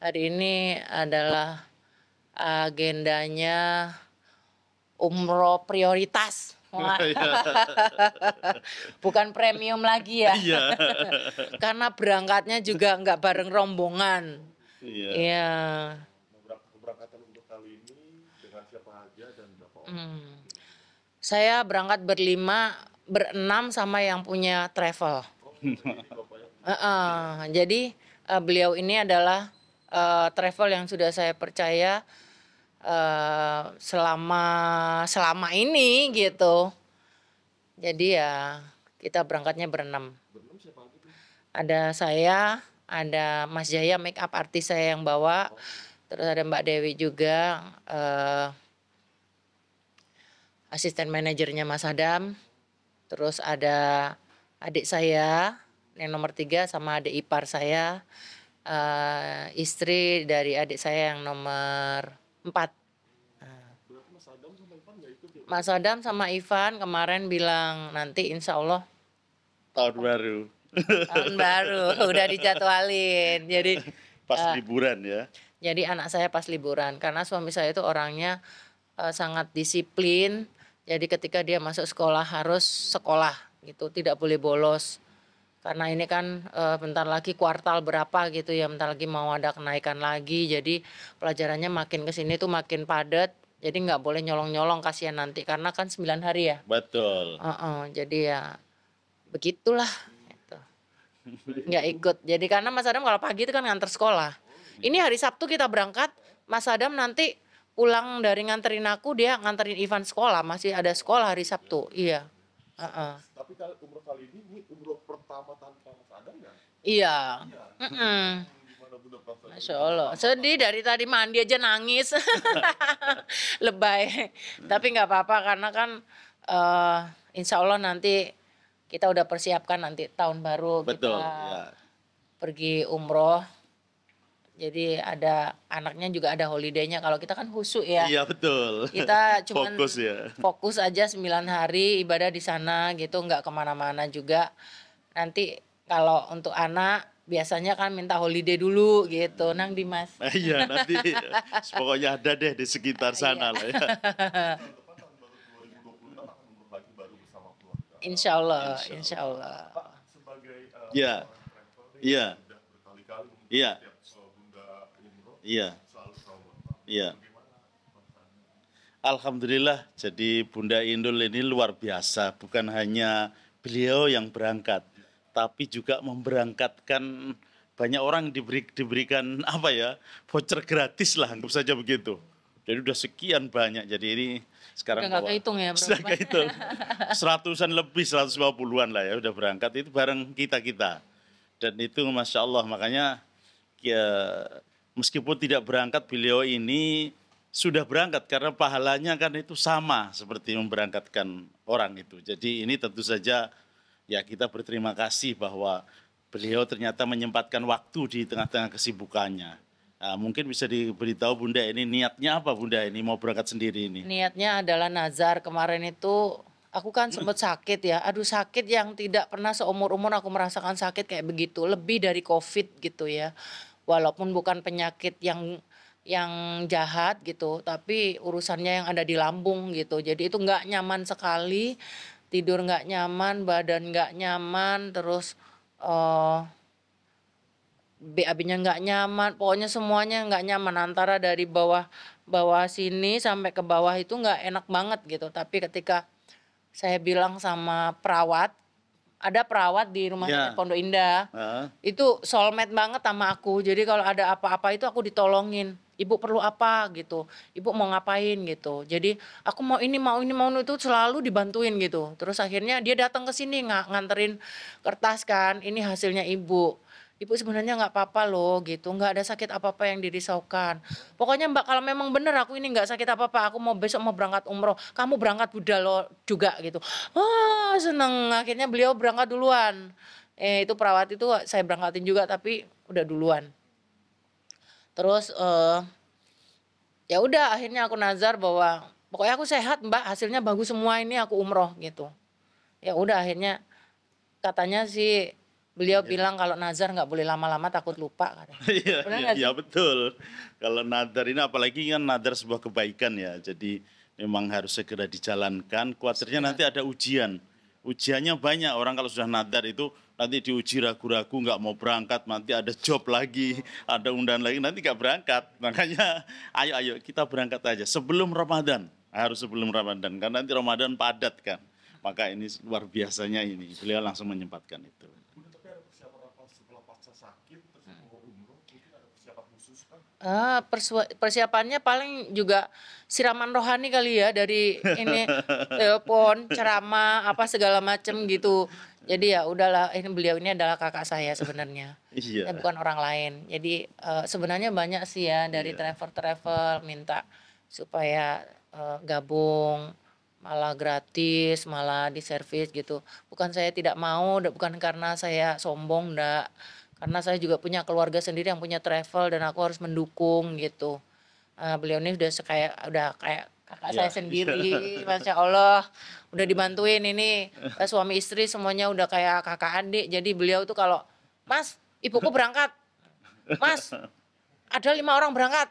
Hari ini adalah agendanya umroh prioritas. Wah, bukan premium lagi ya. Iya. Karena berangkatnya juga nggak bareng rombongan. Iya. Iya. Keberangkatan untuk kali ini dengan siapa aja dan berapa orang? Saya berangkat berenam sama yang punya travel. Jadi beliau ini adalah travel yang sudah saya percaya selama ini gitu. Jadi ya kita berangkatnya berenam. Berenam siapa aja tuh? Ada saya, ada Mas Jaya make up artis saya yang bawa, terus ada Mbak Dewi juga, asisten manajernya Mas Adam, terus ada adik saya yang nomor 3 sama adik ipar saya, istri dari adik saya yang nomor 4. Berarti Mas Adam sama Ivan nggak ikut ya? Mas Adam sama Ivan kemarin bilang nanti insya Allah Tahun baru. tahun baru udah dijadwalin. Jadi Pas liburan ya. Jadi anak saya pas liburan karena suami saya itu orangnya sangat disiplin. Jadi ketika dia masuk sekolah harus sekolah gitu, tidak boleh bolos. Karena ini kan bentar lagi kuartal berapa gitu ya, bentar lagi mau ada kenaikan lagi. Jadi pelajarannya makin kesini tuh makin padat. Jadi nggak boleh nyolong-nyolong, kasihan nanti karena kan 9 hari ya. Betul. Jadi ya begitulah. Gitu. Nggak ikut. Jadi karena Mas Adam kalau pagi itu kan nganter sekolah. Ini hari Sabtu kita berangkat, Mas Adam nanti pulang dari nganterin aku, dia nganterin Ivan sekolah, masih ada sekolah hari Sabtu. Iya. Tapi kalau umroh kali ini umroh pertama tanpa Mas Adam nggak? Iya. Gimana Bunda perasaannya? Masya Allah. Sedih dari tadi mandi aja nangis. Lebay. Tapi nggak apa-apa karena kan insya Allah nanti kita udah persiapkan nanti tahun baru Betul. kita Ya. pergi umroh. Jadi ada anaknya juga ada holiday-nya. Kalau kita kan khusyuk ya. Iya betul. Kita cuman Fokus ya. fokus aja 9 hari ibadah di sana gitu, nggak kemana-mana juga. Nanti kalau untuk anak biasanya kan minta holiday dulu gitu, Nang Dimas. Iya nanti pokoknya ada deh di sekitar sana lah ya. Depan tahun baru 2026 akan umroh lagi baru bersama keluarga. Insya Allah, insya Allah. Pak, sebagai Iya. seorang travel nih, Iya. sudah berkali-kali mungkin Iya. setiap Bunda umroh Iya. selalu sama Bapak. Iya. Bagaimana perasaannya? Alhamdulillah, jadi Bunda Indul ini luar biasa. Bukan hanya beliau yang berangkat, tapi juga memberangkatkan banyak orang diberikan apa ya, voucher gratis lah, anggap saja begitu. Jadi udah sekian banyak. Jadi ini sekarang Udah nggak kehitung ya berapa? sudah kehitung. Seratusan lebih, 150-an lah ya udah berangkat itu bareng kita-kita. Dan itu Masya Allah, makanya ya, meskipun tidak berangkat beliau ini sudah berangkat karena pahalanya kan itu sama seperti memberangkatkan orang itu. Jadi ini tentu saja ya kita berterima kasih bahwa beliau ternyata menyempatkan waktu di tengah-tengah kesibukannya. Nah, mungkin bisa diberitahu Bunda ini niatnya apa Bunda ini mau berangkat sendiri ini? Niatnya adalah nazar. Kemarin itu aku kan sempat sakit ya. Aduh, sakit yang tidak pernah seumur-umur aku merasakan sakit kayak begitu. Lebih dari COVID gitu ya. Walaupun bukan penyakit yang jahat gitu, tapi urusannya yang ada di lambung gitu. Jadi itu nggak nyaman sekali, tidur nggak nyaman, badan nggak nyaman, terus BAB-nya nggak nyaman, pokoknya semuanya nggak nyaman. Antara dari bawah sini sampai ke bawah itu nggak enak banget gitu. Tapi ketika saya bilang sama perawat, ada perawat di rumah Ya. sakit Pondok Indah, itu soulmate banget sama aku. Jadi kalau ada apa-apa itu aku ditolongin. Ibu perlu apa gitu, ibu mau ngapain gitu. Jadi aku mau ini itu selalu dibantuin gitu. Terus akhirnya dia datang ke sini nganterin kertas kan, ini hasilnya ibu. Ibu sebenarnya nggak apa-apa loh gitu, nggak ada sakit apa-apa yang dirisaukan. Pokoknya Mbak kalau memang bener aku ini nggak sakit apa-apa, aku mau besok mau berangkat umroh, kamu berangkat Buddha lo juga gitu. Wah seneng, akhirnya beliau berangkat duluan. Itu perawat itu saya berangkatin juga tapi udah duluan. Terus ya udah akhirnya aku nazar bahwa pokoknya aku sehat Mbak, hasilnya bagus semua ini aku umroh gitu. Ya udah akhirnya katanya sih Beliau bilang kalau nazar nggak boleh lama-lama takut lupa katanya. Iya, Benar iya, nggak iya, sih? betul. Kalau nadar ini apalagi kan nadar sebuah kebaikan ya. Jadi memang harus segera dijalankan. Khawatirnya nanti ada ujian. Ujiannya banyak. Orang kalau sudah nadar itu nanti diuji ragu-ragu nggak mau berangkat. Nanti ada job lagi, ada undangan lagi. Nanti nggak berangkat. Makanya ayo kita berangkat aja. Sebelum Ramadan. Harus sebelum Ramadan. Karena nanti Ramadan padat kan. Maka ini luar biasanya ini. Beliau langsung menyempatkan itu. Bunda, tapi ada persiapan apa setelah pasca sakit terus mau umroh? Mungkin ada persiapan khusus kan? Persiapannya paling juga siraman rohani kali ya dari ini telepon, ceramah, apa segala macem gitu. Jadi ya udahlah, ini beliau ini adalah kakak saya sebenarnya. Iya. Bukan orang lain. Jadi sebenarnya banyak sih ya dari Iya. travel minta supaya gabung, malah gratis, malah diservis gitu. Bukan saya tidak mau, bukan karena saya sombong, enggak. Karena saya juga punya keluarga sendiri yang punya travel dan aku harus mendukung gitu. Beliau ini udah kayak kakak Iya, saya sendiri, Masya Allah. Udah dibantuin ini, suami istri semuanya udah kayak kakak adik. Jadi beliau tuh kalau, Mas, ibuku berangkat. Mas, ada 5 orang berangkat.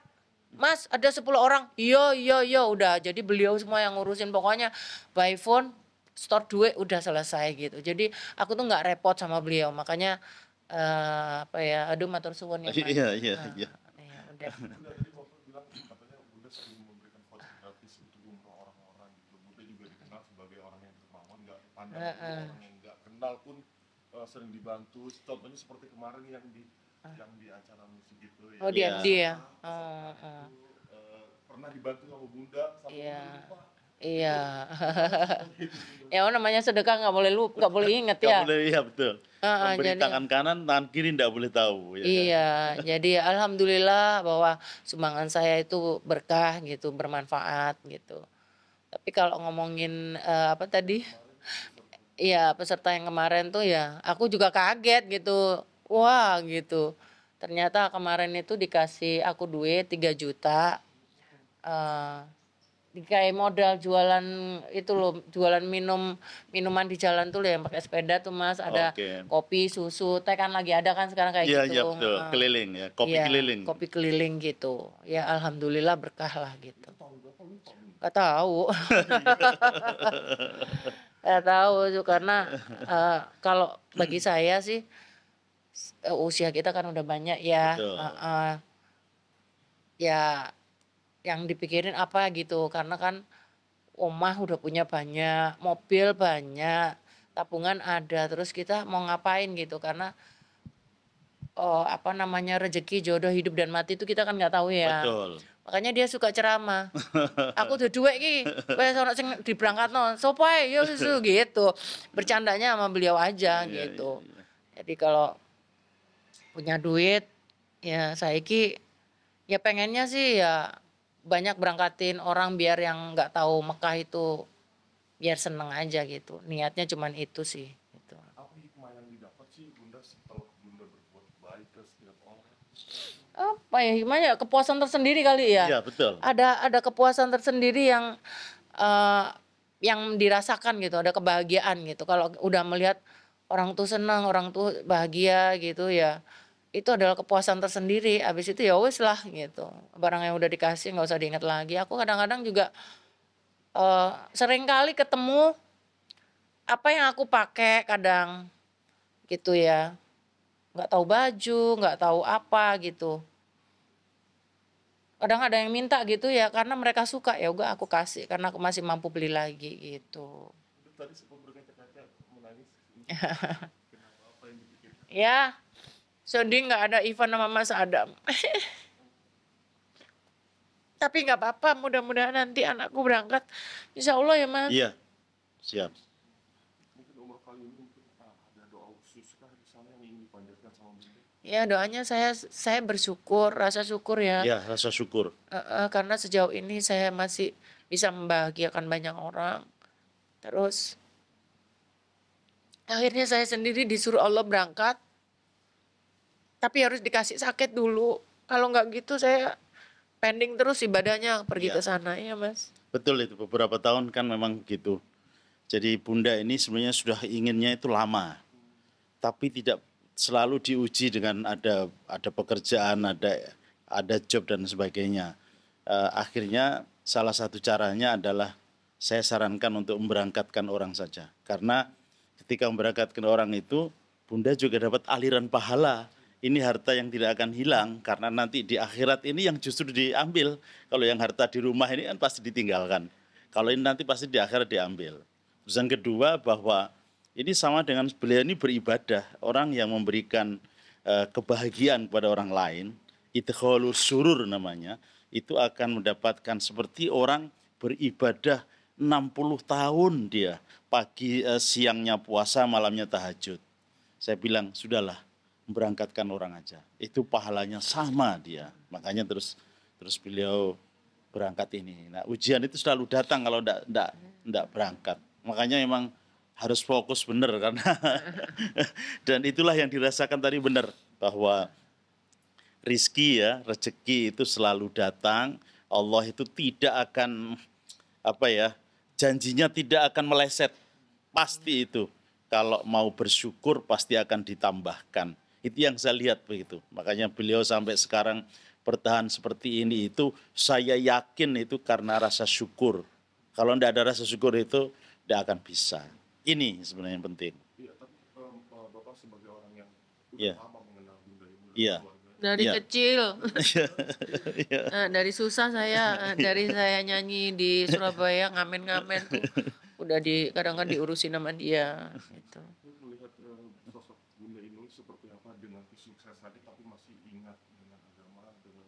Mas, ada 10 orang. Iya, iya, iya, udah. Jadi beliau semua yang ngurusin. Pokoknya by phone, store duit, udah selesai gitu. Jadi aku tuh nggak repot sama beliau. Makanya apa ya, aduh matur suwun ya Mas. Iya, iya, iya. Ya udah. Bunda, tadi Bapak bilang katanya Bunda sering memberikan voucher gratis untuk umroh orang-orang gitu. Bunda juga dikenal sebagai orang yang dermawan, nggak pandang bulu orang yang nggak kenal pun sering dibantu. Contohnya seperti kemarin yang di acara musik gitu ya. Oh Iya. dia. Pernah dibantu sama Bunda sampai Iya. Bunda lupa. Iya. Ya namanya sedekah nggak boleh inget Nggak ya. boleh, iya betul. Memberi Jadi tangan kanan, tangan kiri nggak boleh tahu. Ya kan? iya, jadi alhamdulillah bahwa sumbangan saya itu berkah gitu, bermanfaat gitu. Tapi kalau ngomongin apa tadi? Iya, peserta yang kemarin tuh ya, aku juga kaget gitu. Wah, gitu. Ternyata kemarin itu dikasih aku duit 3 juta. eh kayak modal jualan itu loh, jualan minuman di jalan tuh loh yang pakai sepeda tuh Mas, ada Oke. kopi, susu, teh kan lagi ada kan sekarang kayak Iya, gitu. iya betul. Keliling ya, kopi Iya, keliling. kopi keliling gitu. Ya alhamdulillah berkah lah gitu. Gak tahu. Gak tahu tuh karena kalau bagi saya sih usia kita kan udah banyak ya. Betul. Ya yang dipikirin apa gitu karena kan omah udah punya banyak, mobil banyak, tabungan ada, terus kita mau ngapain gitu karena apa namanya rezeki, jodoh, hidup dan mati itu kita kan nggak tahu ya. Betul. Makanya dia suka ceramah. Aku udah duwe iki, wes ono sing diberangkatno. Sopo ae yo susu gitu. Bercandanya sama beliau aja Iya, gitu. iya, iya. Jadi kalau punya duit ya saiki ya pengennya sih ya banyak berangkatin orang biar yang nggak tahu Mekah itu biar seneng aja gitu. Niatnya cuman itu sih gitu. Apa hikmah yang didapat sih Bunda setelah Bunda berbuat baik ke setiap orang? Apa ya gimana ya kepuasan tersendiri kali ya. Iya, betul. Ada kepuasan tersendiri yang dirasakan gitu, ada kebahagiaan gitu. Kalau udah melihat orang tuh senang, orang tuh bahagia gitu ya. Itu adalah kepuasan tersendiri. Habis itu ya wes lah gitu. Barang yang udah dikasih nggak usah diingat lagi. Aku kadang-kadang juga sering kali ketemu apa yang aku pakai kadang gitu ya. Nggak tahu baju, nggak tahu apa gitu. Kadang ada yang minta gitu ya karena mereka suka ya udah aku kasih karena aku masih mampu beli lagi gitu. Bunda tadi sempat berkaca-kaca menangis. Kenapa? Apa yang dipikirkan? Ya, sedih nggak ada Ivan sama Mas Adam. Tapi nggak apa-apa, mudah-mudahan nanti anakku berangkat. Insya Allah ya Mas. Iya, siap. Mungkin umroh kali ini mungkin ada doa khusus kah di sana yang ingin dipanjatkan sama Bunda? Ya doanya saya bersyukur, rasa syukur ya. Ya, rasa syukur. Karena sejauh ini saya masih bisa membahagiakan banyak orang. Terus akhirnya saya sendiri disuruh Allah berangkat. Tapi harus dikasih sakit dulu. Kalau nggak gitu saya pending terus ibadahnya pergi Iya. ke sana ya Mas. Betul itu, beberapa tahun kan memang gitu. Jadi Bunda ini sebenarnya sudah inginnya itu lama. Tapi tidak selalu diuji dengan ada pekerjaan, ada job dan sebagainya. Akhirnya salah satu caranya adalah saya sarankan untuk memberangkatkan orang saja. Karena ketika memberangkatkan orang itu, Bunda juga dapat aliran pahala. Ini harta yang tidak akan hilang, karena nanti di akhirat ini yang justru diambil. Kalau yang harta di rumah ini kan pasti ditinggalkan. Kalau ini nanti pasti di akhirat diambil. Terus yang kedua, bahwa ini sama dengan beliau ini beribadah. Orang yang memberikan kebahagiaan kepada orang lain, idkhalus surur namanya, itu akan mendapatkan seperti orang beribadah 60 tahun dia. Pagi, siangnya puasa, malamnya tahajud. Saya bilang, sudahlah, berangkatkan orang aja. Itu pahalanya sama dia. Makanya terus beliau berangkat ini. Nah, ujian itu selalu datang kalau enggak berangkat. Makanya memang harus fokus benar karena dan itulah yang dirasakan tadi benar, bahwa rizki ya, rezeki itu selalu datang. Allah itu tidak akan janjinya tidak akan meleset. Pasti itu. Kalau mau bersyukur pasti akan ditambahkan. Itu yang saya lihat begitu. Makanya beliau sampai sekarang bertahan seperti ini, itu saya yakin itu karena rasa syukur. Kalau tidak ada rasa syukur itu tidak akan bisa. Ini sebenarnya yang penting. Iya, tapi Bapak sebagai orang yang Iya. udah lama mengenal Bunda Ibu dan Iya. keluarga, Dari Iya. kecil, Iya. dari susah saya, dari saya nyanyi di Surabaya ngamen-ngamen tuh udah kadang-kadang diurusin sama dia gitu. melihat sosok Bunda Inul seperti apa dengan kesuksesannya, tapi masih ingat dengan agama, dengan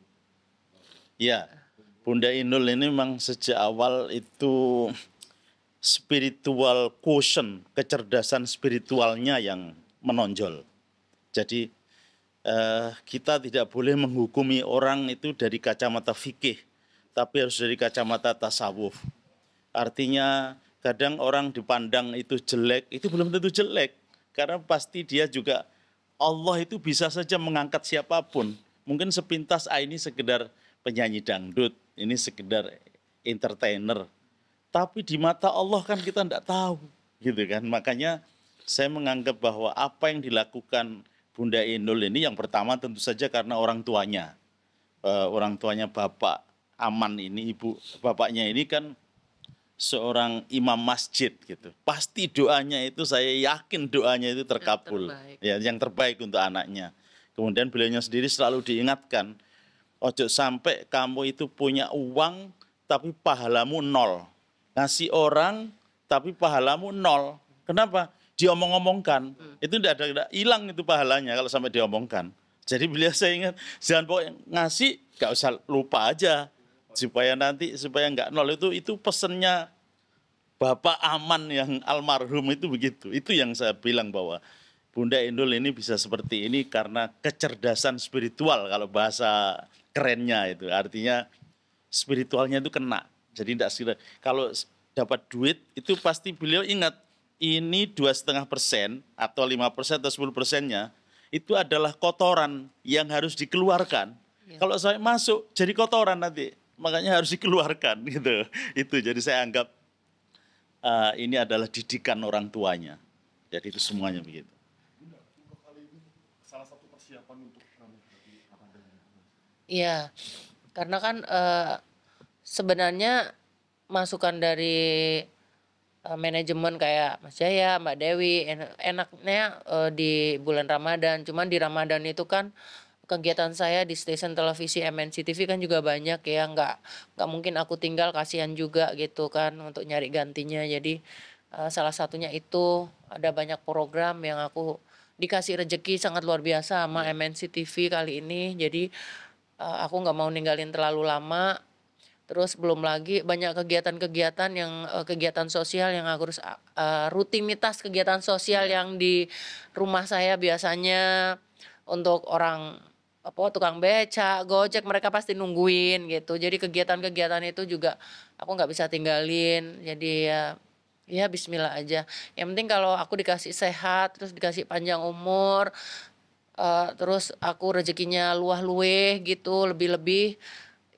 Ya, Bunda Inul ini memang sejak awal itu spiritual quotient, kecerdasan spiritualnya yang menonjol. Jadi kita tidak boleh menghukumi orang itu dari kacamata fikih, tapi harus dari kacamata tasawuf. Artinya kadang orang dipandang itu jelek, itu belum tentu jelek. Karena pasti dia juga, Allah itu bisa saja mengangkat siapapun. Mungkin sepintas, ini sekedar penyanyi dangdut, ini sekedar entertainer. Tapi di mata Allah kan kita tidak tahu, gitu kan. Makanya saya menganggap bahwa apa yang dilakukan Bunda Inul ini, yang pertama tentu saja karena orang tuanya. Orang tuanya Bapak Aman ini, bapaknya ini kan seorang imam masjid gitu. Pasti doanya itu, saya yakin doanya itu terkabul. Yang terbaik untuk anaknya. Kemudian beliaunya sendiri selalu diingatkan, ojo sampai kamu itu punya uang tapi pahalamu nol. Ngasih orang tapi pahalamu nol. Kenapa? Diomong-omongkan. Itu tidak hilang itu pahalanya kalau sampai diomongkan. Jadi beliau, saya ingat, jangan pokoknya ngasih, gak usah lupa aja. Supaya nggak nol. Itu pesennya Bapak Aman yang almarhum itu begitu. Itu yang saya bilang bahwa Bunda Inul ini bisa seperti ini karena kecerdasan spiritual, kalau bahasa kerennya itu. Artinya spiritualnya itu kena. Jadi kalau dapat duit itu pasti beliau ingat, ini 2,5% atau 5% atau 10%-nya itu adalah kotoran yang harus dikeluarkan. Kalau saya masuk jadi kotoran nanti. Makanya harus dikeluarkan gitu. Itu jadi saya anggap ini adalah didikan orang tuanya. Jadi itu semuanya begitu. Bunda, untuk kali ini salah satu persiapan untuk menghadapi Ramadan ini. Iya, karena kan sebenarnya masukan dari manajemen kayak Mas Jaya, Mbak Dewi, enaknya di bulan Ramadan. Cuman di Ramadan itu kan kegiatan saya di stasiun televisi MNC TV kan juga banyak ya, nggak mungkin aku tinggal, kasihan juga gitu kan untuk nyari gantinya. Jadi salah satunya itu ada banyak program yang aku dikasih rejeki sangat luar biasa sama MNC TV kali ini. Jadi aku nggak mau ninggalin terlalu lama. Terus belum lagi banyak kegiatan-kegiatan yang kegiatan sosial yang aku harus rutinitas kegiatan sosial yang di rumah saya biasanya untuk orang tukang beca, Gojek, mereka pasti nungguin gitu. Jadi kegiatan-kegiatan itu juga aku nggak bisa tinggalin. Jadi ya bismillah aja. Yang penting kalau aku dikasih sehat, terus dikasih panjang umur, terus aku rezekinya luah-lueh gitu, lebih-lebih,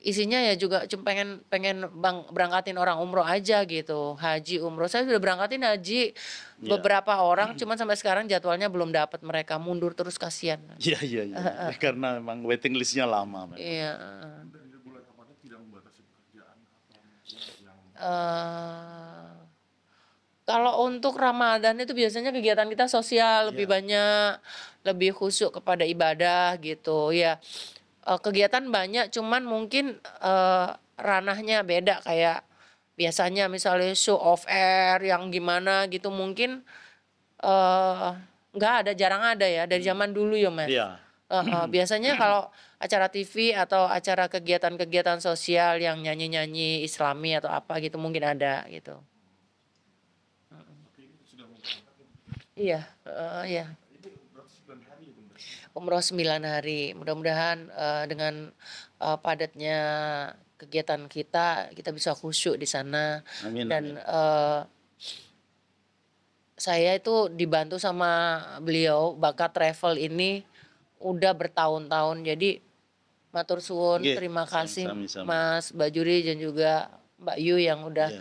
isinya ya juga cuma pengen pengen berangkatin orang umroh aja gitu, haji, umroh. Saya sudah berangkatin haji Iya. beberapa orang, cuman sampai sekarang jadwalnya belum dapat, mereka mundur terus, kasihan. Iya, iya, iya. Karena memang waiting list-nya lama memang. Iya. Dan di bulan Ramadan tidak membatasi pekerjaan atau mungkin yang Kalau untuk Ramadan itu biasanya kegiatan kita sosial lebih banyak, lebih khusyuk kepada ibadah gitu ya. Kegiatan banyak, cuman mungkin ranahnya beda, kayak biasanya misalnya show off air yang gimana gitu mungkin nggak ada, jarang ada ya dari zaman dulu ya Mas. Iya. Biasanya kalau acara TV atau acara kegiatan-kegiatan sosial yang nyanyi-nyanyi Islami atau apa gitu mungkin ada gitu. tapi itu sudah memberangkat Iya, iya. itu berarti 9 hari ya Bunda? Umroh 9 hari. Mudah-mudahan dengan padatnya kegiatan kita bisa khusyuk di sana. Amin. Dan saya itu dibantu sama beliau, bakat travel ini udah bertahun-tahun. Jadi matur suwun, Nggih, terima kasih sami-sami. Mas Bajuri dan juga Mbak Yu yang udah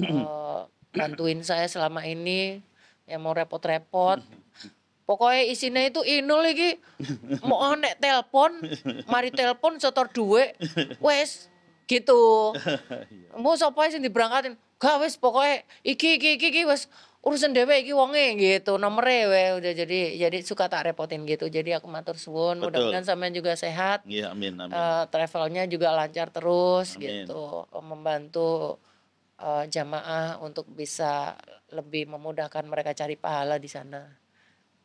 Iya. bantuin saya selama ini, yang mau repot-repot. Pokoknya isinya itu inul lagi, mau nek telpon, mari telpon setor duit, wes gitu. Mau sapa sing diberangkatin, gak wes pokoknya iki wes urusan dhewe iki wonge gitu, nomere we udah, jadi suka tak repotin gitu. Jadi aku matur suwun, Betul. mudah-mudahan sampean juga sehat. Iya, amin, amin. Travelnya juga lancar terus Amin. gitu, membantu jamaah untuk bisa lebih memudahkan mereka cari pahala di sana.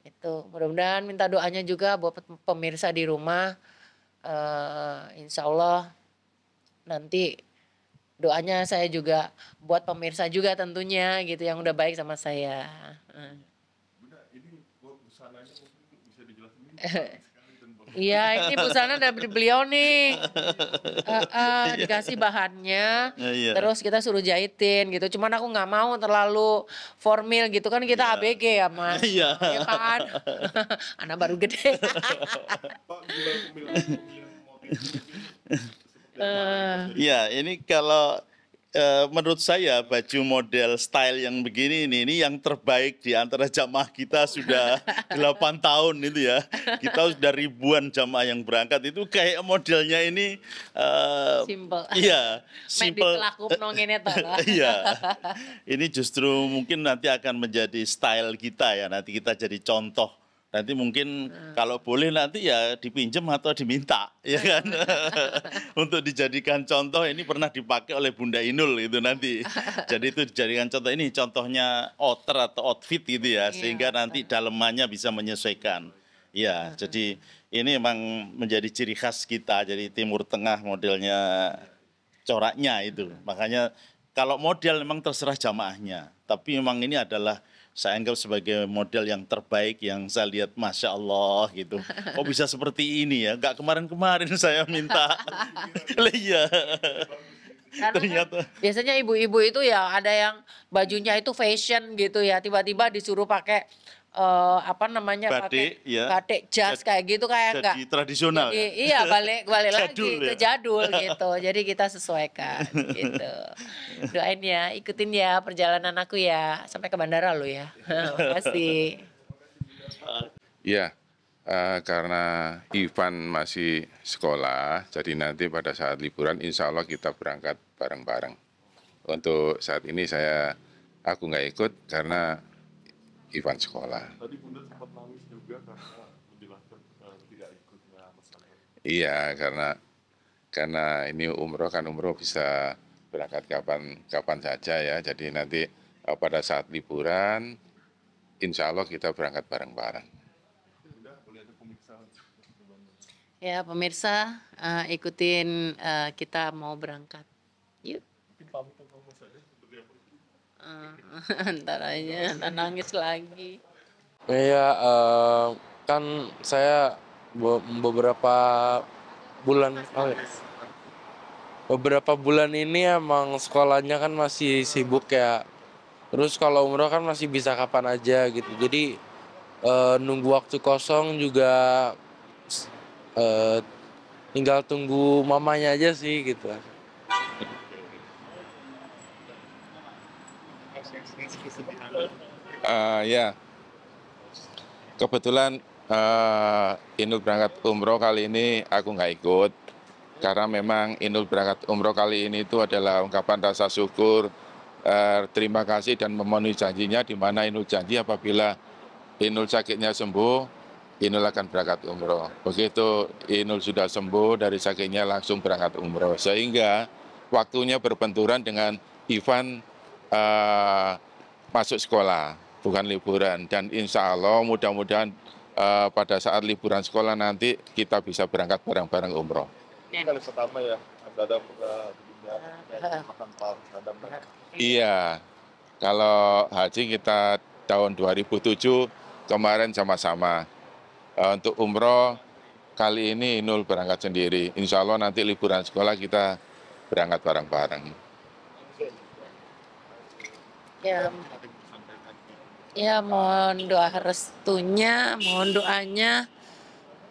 Itu mudah-mudahan minta doanya juga buat pemirsa di rumah. Insya Allah nanti doanya saya juga buat pemirsa juga tentunya gitu yang udah baik sama saya. Bunda, ini busananya mungkin bisa dijelasin ini bagus sekali dan bagus. Iya, ini busana dari beliau nih. Dikasih bahannya, Iya. terus kita suruh jahitin gitu. Cuman aku nggak mau terlalu formal gitu kan, kita ABG ya Mas. Iya. Iya kan? Anak baru gede. Pak, gimana pemilihan motif Iya, ini kalau menurut saya baju model style yang begini ini yang terbaik di antara jamaah kita sudah 8 tahun itu ya. Kita sudah ribuan jamaah yang berangkat itu kayak modelnya ini Simple. iya, Main simple. ditelakup ngene to. Iya. Ini justru mungkin nanti akan menjadi style kita ya. Nanti kita jadi contoh. Nanti mungkin kalau boleh nanti ya dipinjam atau diminta, ya kan? Untuk dijadikan contoh, ini pernah dipakai oleh Bunda Inul itu nanti. Jadi itu dijadikan contoh, ini contohnya outer atau outfit gitu ya, sehingga nanti dalemannya bisa menyesuaikan. Ya, jadi ini memang menjadi ciri khas kita, jadi Timur Tengah modelnya coraknya itu. Makanya kalau model memang terserah jamaahnya, tapi memang ini adalah saya anggap sebagai model yang terbaik yang saya lihat, Masya Allah gitu. Kok bisa seperti ini ya? Enggak kemarin-kemarin saya minta. Lah iya. Karena Ternyata. kan biasanya ibu-ibu itu ya ada yang bajunya itu fashion gitu ya, tiba-tiba disuruh pakai apa namanya, Batik, pakai ya. batik jas kayak gitu, kayak enggak Jadi tradisional ya? iya, balik lagi Jadul ke ya? jadul gitu. Jadi kita sesuaikan gitu. Doain ya, ikutin ya perjalanan aku ya sampai ke bandara lo ya. Makasih. Iya, karena Ivan masih sekolah, jadi nanti pada saat liburan insya Allah kita berangkat bareng-bareng. Untuk saat ini aku nggak ikut karena Ivan sekolah. Tadi Bunda sempat nangis juga karena menjelaskan tidak ikutnya pesanan. Iya, karena ini umroh bisa berangkat kapan saja ya. Jadi nanti pada saat liburan, insya Allah kita berangkat bareng-bareng. Bunda, boleh ada pemeriksaan? Ya pemirsa, ikutin kita mau berangkat. Yuk. Mungkin pamit sama Mas Ade seperti apa? Ntar aja, ntar nangis lagi. Iya, kan saya beberapa bulan ini emang sekolahnya kan masih sibuk ya. Terus kalau umroh kan masih bisa kapan aja gitu. Jadi nunggu waktu kosong juga tinggal tunggu mamanya aja sih gitu. Ya, kebetulan Inul berangkat umroh kali ini aku nggak ikut. Karena memang Inul berangkat umroh kali ini itu adalah ungkapan rasa syukur, terima kasih dan memenuhi janjinya, di mana Inul janji apabila Inul sakitnya sembuh, Inul akan berangkat umroh. Begitu Inul sudah sembuh dari sakitnya langsung berangkat umroh. Sehingga waktunya berbenturan dengan Ivan masuk sekolah, bukan liburan. Dan insya Allah mudah-mudahan pada saat liburan sekolah nanti kita bisa berangkat bareng-bareng umroh. Ini kali pertama ya, Adam makan Pak Adam. Iya, kalau haji kita tahun 2007 kemarin sama-sama. Untuk umroh kali ini Inul berangkat sendiri. Insya Allah nanti liburan sekolah kita berangkat bareng-bareng. Ya, mohon doa restunya, mohon doanya.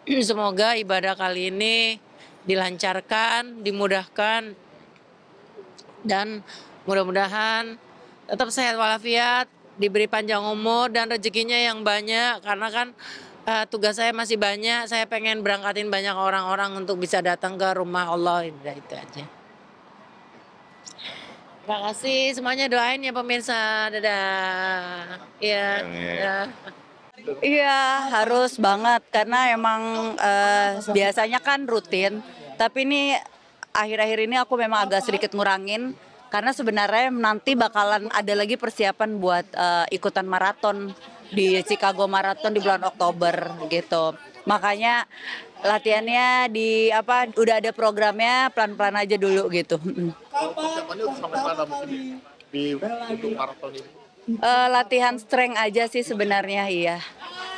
Semoga ibadah kali ini dilancarkan, dimudahkan, dan mudah-mudahan tetap sehat walafiat, diberi panjang umur dan rezekinya yang banyak, karena kan tugas saya masih banyak, saya pengen berangkatin banyak orang-orang untuk bisa datang ke rumah Allah, itu aja. Terima kasih semuanya, doain ya pemirsa, dadah. Iya. Iya, harus banget karena emang biasanya kan rutin, tapi ini akhir-akhir ini aku memang agak sedikit ngurangin karena sebenarnya nanti bakalan ada lagi persiapan buat ikutan maraton di Chicago Marathon di bulan Oktober gitu. Makanya latihannya udah ada programnya, pelan-pelan aja dulu gitu. Persiapannya sampai mana mungkin untuk maraton ini? Latihan strength aja sih sebenarnya, iya.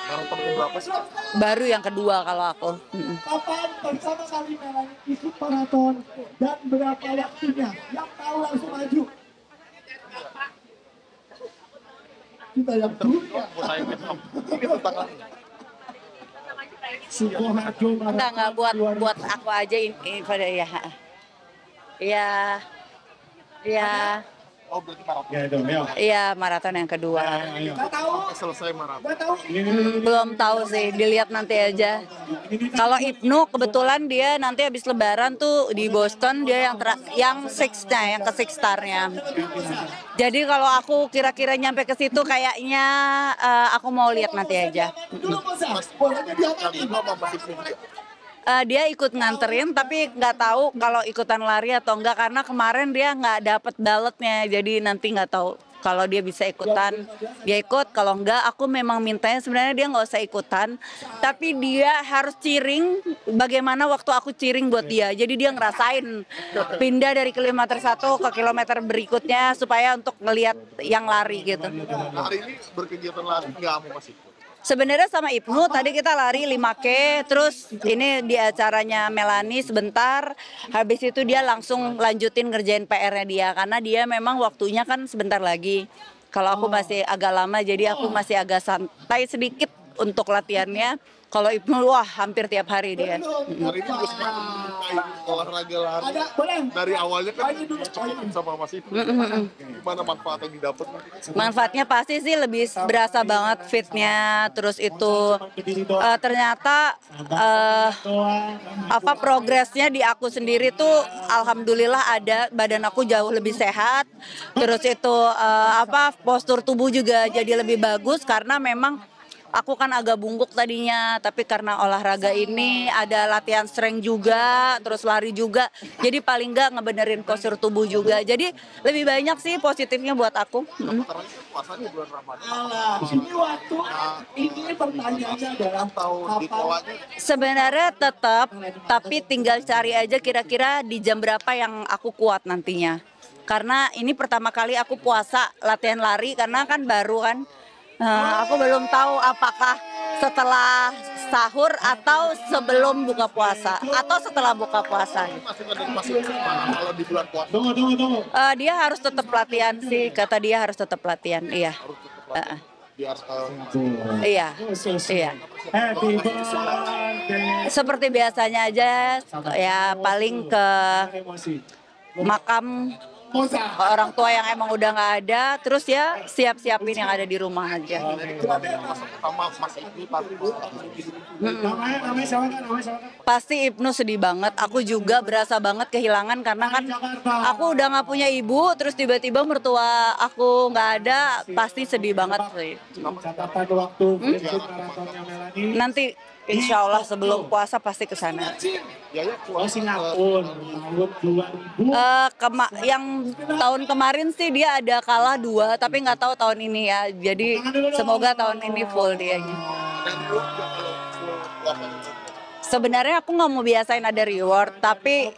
Maraton berapa sih? Baru yang kedua kalau aku. Kapan pertama kali Melani ikut maraton dan berapa waktunya? Yang tahu langsung maju. Kita yang dulu ya. Sukoharjo maraton. Enggak buat aku aja ini pada ya. Iya. Iya. Oh, berarti maraton. Ya itu, Mel. Iya, maraton yang kedua. Nggak tahu. Selesai maraton. Nggak tahu. Belum tahu sih, dilihat nanti aja. Kalau Ibnu kebetulan dia nanti habis lebaran tuh di Boston, dia yang six-nya, yang ke six star-nya. Jadi kalau aku kira-kira nyampe ke situ kayaknya aku mau lihat nanti aja. Dulu Mas, bolanya diapain? Dia ikut nganterin tapi nggak tahu kalau ikutan lari atau enggak karena kemarin dia nggak dapet ballotnya, jadi nanti nggak tahu kalau dia bisa ikutan dia ikut, kalau enggak aku memang mintanya sebenarnya dia nggak usah ikutan tapi dia harus cheering bagaimana waktu aku cheering buat dia, jadi dia ngerasain pindah dari kilometer 1 ke kilometer berikutnya supaya untuk ngelihat yang lari gitu. Hari ini berkegiatan lari nggak mau masih? Sebenarnya sama Ibnu tadi kita lari 5K, terus ini di acaranya Melani sebentar, habis itu dia langsung lanjutin ngerjain PR-nya dia, karena dia memang waktunya kan sebentar lagi. Kalau aku masih agak lama, jadi aku masih agak santai sedikit untuk latihannya. Kalau Ibnu wah hampir tiap hari dia. Hari ini juga semakin menyukai olahraga lari. Dari awalnya kan cepat sama Mas Ibnu. Gimana manfaat yang didapat? Manfaatnya pasti sih lebih berasa banget fitnya, terus itu ternyata progresnya di aku sendiri tuh alhamdulillah ada, badan aku jauh lebih sehat, terus itu postur tubuh juga jadi lebih bagus karena memang aku kan agak bungkuk tadinya, tapi karena olahraga ini ada latihan strength juga, terus lari juga, jadi paling nggak ngebenerin postur tubuh juga. Jadi lebih banyak sih positifnya buat aku. Puasanya bulan Ramadan. Ini waktu ini pertanyaannya adalah kapan? Sebenarnya tetap, tapi tinggal cari aja kira-kira di jam berapa yang aku kuat nantinya. Karena ini pertama kali aku puasa latihan lari, karena kan baru kan. Aku belum tahu apakah setelah sahur atau sebelum buka puasa atau setelah buka puasa. Kalau di bulan puasa. Tunggu. Dia harus tetap latihan sih, kata dia harus tetap latihan, iya. biar Iya, iya. Happy birthday. Seperti biasanya aja, ya paling ke Emosi. makam Moza. orang tua yang emang udah nggak ada, terus ya siap-siapin yang ada di rumah aja. sama Mas Ibnu Namanya siapa kan? Namanya siapa kan? Pasti Ibnu sedih banget, aku juga berasa banget kehilangan karena kan aku udah nggak punya ibu, terus tiba-tiba mertua aku nggak ada, pasti sedih banget sih. Catatan waktu maratonnya Melanie. Nanti insya Allah sebelum puasa pasti ke sana. Oh, Singapura tahun 2000. Yang tahun kemarin sih dia ada kalah 2, tapi nggak tahu tahun ini ya. Jadi semoga tahun ini full dianya. Sebenarnya aku nggak mau biasain ada reward, tapi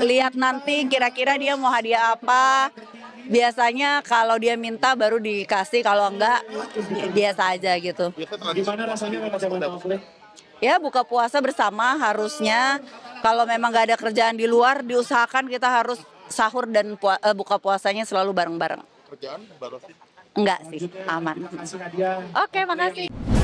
lihat nanti kira-kira dia mau hadiah apa. Biasanya kalau dia minta baru dikasih, kalau enggak biasa aja gitu. Gimana rasanya kalau zaman konflik? Ya buka puasa bersama harusnya, kalau memang nggak ada kerjaan di luar diusahakan kita harus sahur dan buka puasanya selalu bareng-bareng. kerjaan baru sih. Enggak sih, aman. Makasih Nadia. Oke, makasih.